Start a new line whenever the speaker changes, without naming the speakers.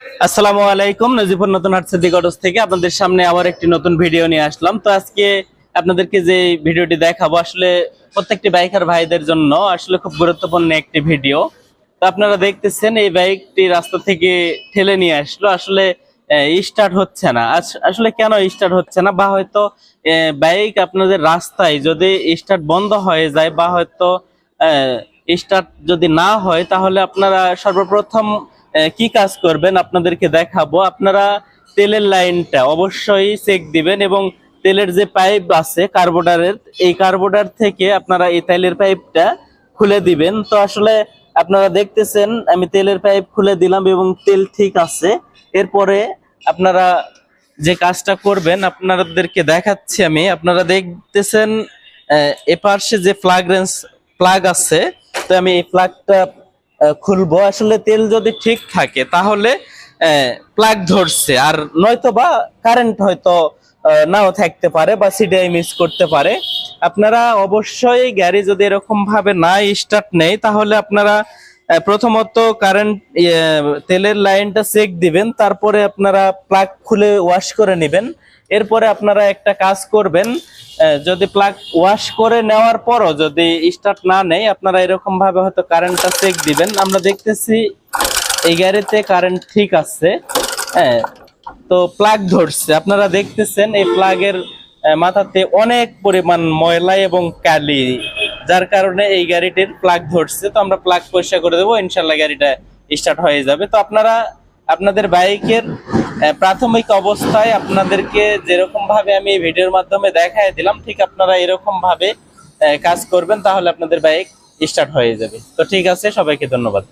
আসসালামু আলাইকুম। নজিপুর নতুন হাট সিদ্দিকটস থেকে আপনাদের সামনে আবার একটি নতুন ভিডিও নিয়ে আসলাম। তো আজকে আপনাদেরকে যে ভিডিওটি দেখাবো আসলে প্রত্যেকটি বাইকার ভাইদের জন্য আসলে খুব গুরুত্বপূর্ণ একটি ভিডিও। তো আপনারা দেখতেছেন এই বাইকটি রাস্তা থেকে ঠেলে নিয়ে আসলো, আসলে স্টার্ট হচ্ছে না। আসলে কেন স্টার্ট হচ্ছে না, বা হয়তো বাইক আপনাদের রাস্তায় যদি স্টার্ট বন্ধ হয়ে যায় বা হয়তো স্টার্ট যদি না হয়, তাহলে আপনারা সর্বপ্রথম কি কাজ করবেন আপনাদেরকে দেখাবো। আপনারা তেলের লাইনটা অবশ্যই চেক দিবেন এবং তেলের যে পাইপ আছে কার্বোরেটরের, এই কার্বোরেটর থেকে আপনারা এই তেলের পাইপটা খুলে দিবেন। তো আসলে আপনারা দেখতেছেন আমি তেলের পাইপ খুলে দিলাম এবং তেল ঠিক আছে। এরপরে আপনারা যে কাজটা করবেন আপনাদেরকে দেখাচ্ছি আমি। আপনারা দেখতেছেন এপাশে যে প্লাগ আছে, তো আমি এই প্লাগটা খুলবো। আসলে তেল যদি ঠিক থাকে তাহলে প্লাগ ধরছে, আর নয়তো বা কারেন্ট হয়তো নাও থাকতে পারে বা সিডিআই মিস করতে পারে। আপনারা অবশ্যই গাড়ি যদি এরকম ভাবে না স্টার্ট নেই, তাহলে আপনারা প্রথমত কারেন্ট তেলের লাইনটা চেক দিবেন, তারপরে আপনারা প্লাগ খুলে ওয়াশ করে নেবেন। এরপরে আপনারা একটা কাজ করবেন, যদি প্লাগ ওয়াশ করে নেওয়ার পরও যদি স্টার্ট না নেয়, আপনারা এরকম ভাবে হয়তো কারেন্টটা চেক দিবেন। আমরা দেখতেছি এই গাড়িতে কারেন্ট ঠিক আছে, হ্যাঁ। তো প্লাগ ধরছে, আপনারা দেখতেছেন এই প্লাগের মাথাতে অনেক পরিমাণ ময়লা এবং কালি, যার কারণে এই গাড়িটির প্লাগ ধরছে। তো আমরা প্লাগ পরিষ্কার করে দেবো, ইনশাল্লাহ গাড়িটা স্টার্ট হয়ে যাবে। তো আপনারা আপনাদের বাইকের প্রাথমিক অবস্থায় আপনাদেরকে যেরকম ভাবে আমি এই ভিডিওর মাধ্যমে দেখাই দিলাম, ঠিক আপনারা এরকম ভাবে কাজ করবেন, তাহলে আপনাদের বাইক স্টার্ট হয়ে যাবে। তো ঠিক আছে, সবাইকে ধন্যবাদ।